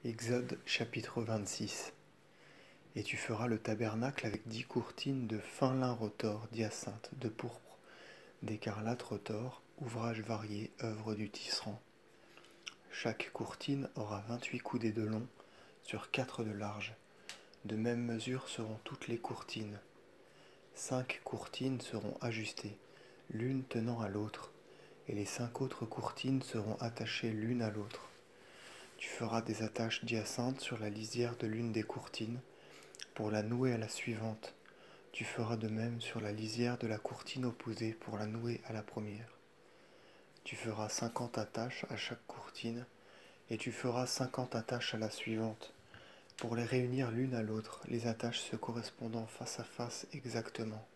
Exode chapitre 26. Et tu feras le tabernacle avec 10 courtines de fin lin retors, d'hyacinthe, de pourpre, d'écarlate retors, ouvrage varié, œuvre du tisserand. Chaque courtine aura 28 coudées de long, sur 4 de large. De même mesure seront toutes les courtines. 5 courtines seront ajustées, l'une tenant à l'autre, et les 5 autres courtines seront attachées l'une à l'autre. Tu feras des attaches d'hyacinthe sur la lisière de l'une des courtines, pour la nouer à la suivante. Tu feras de même sur la lisière de la courtine opposée pour la nouer à la première. Tu feras 50 attaches à chaque courtine, et tu feras 50 attaches à la suivante, pour les réunir l'une à l'autre, les attaches se correspondant face à face exactement.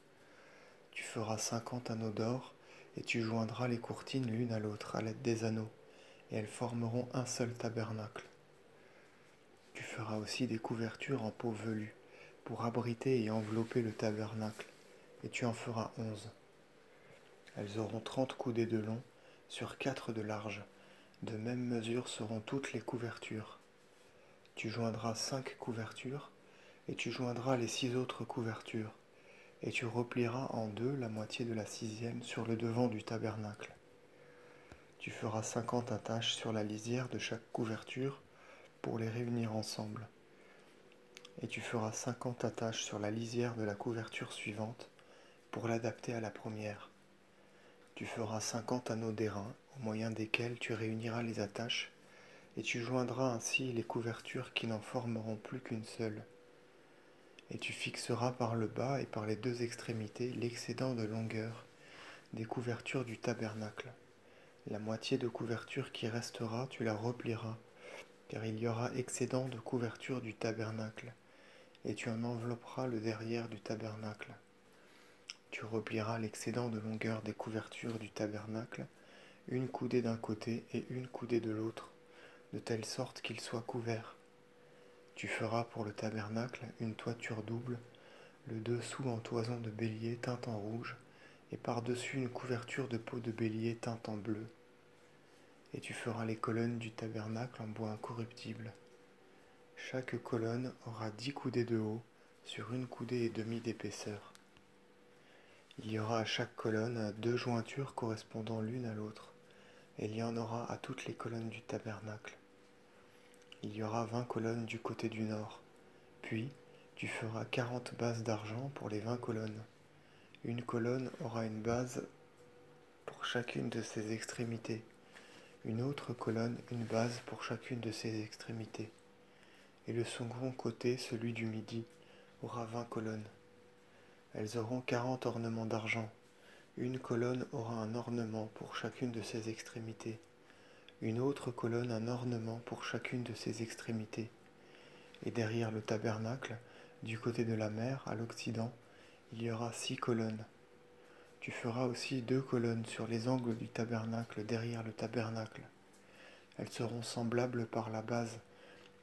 Tu feras 50 anneaux d'or, et tu joindras les courtines l'une à l'autre à l'aide des anneaux, et elles formeront un seul tabernacle. Tu feras aussi des couvertures en peau velue, pour abriter et envelopper le tabernacle, et tu en feras 11. Elles auront 30 coudées de long, sur 4 de large. De même mesure seront toutes les couvertures. Tu joindras 5 couvertures, et tu joindras les 6 autres couvertures, et tu replieras en deux la moitié de la 6e sur le devant du tabernacle. Tu feras 50 attaches sur la lisière de chaque couverture, pour les réunir ensemble. Et tu feras 50 attaches sur la lisière de la couverture suivante, pour l'adapter à la première. Tu feras 50 anneaux d'airain, au moyen desquels tu réuniras les attaches, et tu joindras ainsi les couvertures qui n'en formeront plus qu'une seule. Et tu fixeras par le bas et par les deux extrémités l'excédent de longueur des couvertures du tabernacle. La moitié de couverture qui restera, tu la replieras, car il y aura excédent de couverture du tabernacle, et tu en envelopperas le derrière du tabernacle. Tu replieras l'excédent de longueur des couvertures du tabernacle, une coudée d'un côté et une coudée de l'autre, de telle sorte qu'il soit couvert. Tu feras pour le tabernacle une toiture double, le dessous en toison de bélier teinte en rouge, et par-dessus une couverture de peau de bélier teinte en bleu. Et tu feras les colonnes du tabernacle en bois incorruptible. Chaque colonne aura 10 coudées de haut, sur une coudée et demie d'épaisseur. Il y aura à chaque colonne 2 jointures correspondant l'une à l'autre, et il y en aura à toutes les colonnes du tabernacle. Il y aura 20 colonnes du côté du nord. Puis, tu feras 40 bases d'argent pour les 20 colonnes. Une colonne aura une base pour chacune de ses extrémités. Une autre colonne une base pour chacune de ses extrémités. Et le second côté, celui du midi, aura 20 colonnes. Elles auront 40 ornements d'argent. Une colonne aura un ornement pour chacune de ses extrémités. Une autre colonne un ornement pour chacune de ses extrémités. Et derrière le tabernacle, du côté de la mer, à l'occident, il y aura 6 colonnes. Tu feras aussi 2 colonnes sur les angles du tabernacle derrière le tabernacle. Elles seront semblables par la base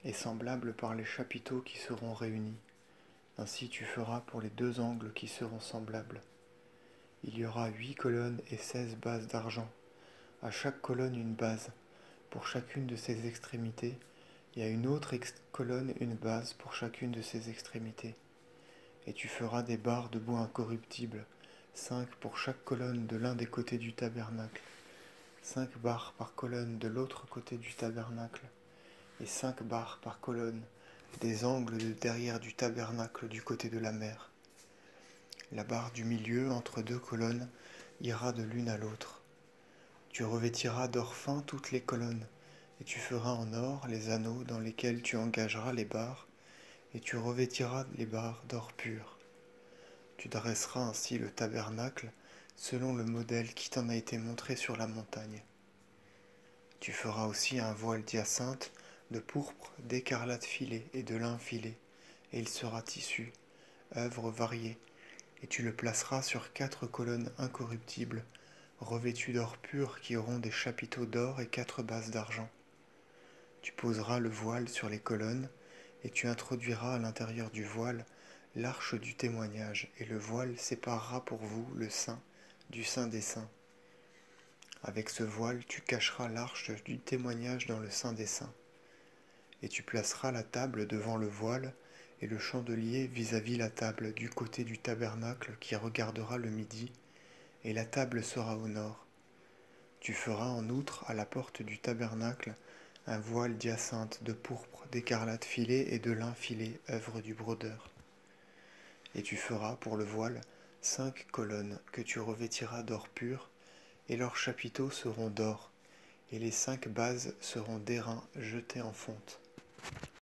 et semblables par les chapiteaux qui seront réunis. Ainsi tu feras pour les 2 angles qui seront semblables. Il y aura 8 colonnes et 16 bases d'argent, à chaque colonne une base, pour chacune de ses extrémités, et à une autre colonne une base pour chacune de ses extrémités. Et tu feras des barres de bois incorruptible, 5 pour chaque colonne de l'un des côtés du tabernacle, 5 barres par colonne de l'autre côté du tabernacle, et 5 barres par colonne des angles de derrière du tabernacle du côté de la mer. La barre du milieu entre 2 colonnes ira de l'une à l'autre. Tu revêtiras d'or fin toutes les colonnes, et tu feras en or les anneaux dans lesquels tu engageras les barres, et tu revêtiras les barres d'or pur. Tu dresseras ainsi le tabernacle selon le modèle qui t'en a été montré sur la montagne. Tu feras aussi un voile d'hyacinthe, de pourpre, d'écarlate filé et de lin filé, et il sera tissu, œuvre variée, et tu le placeras sur 4 colonnes incorruptibles, revêtues d'or pur qui auront des chapiteaux d'or et 4 bases d'argent. Tu poseras le voile sur les colonnes, et tu introduiras à l'intérieur du voile l'arche du témoignage, et le voile séparera pour vous le saint du saint des saints. Avec ce voile, tu cacheras l'arche du témoignage dans le saint des saints. Et tu placeras la table devant le voile, et le chandelier vis-à-vis la table du côté du tabernacle qui regardera le midi, et la table sera au nord. Tu feras en outre à la porte du tabernacle un voile d'hyacinthe, de pourpre, d'écarlate filé et de lin filé, œuvre du brodeur. Et tu feras pour le voile 5 colonnes que tu revêtiras d'or pur, et leurs chapiteaux seront d'or, et les 5 bases seront d'airain jeté en fonte.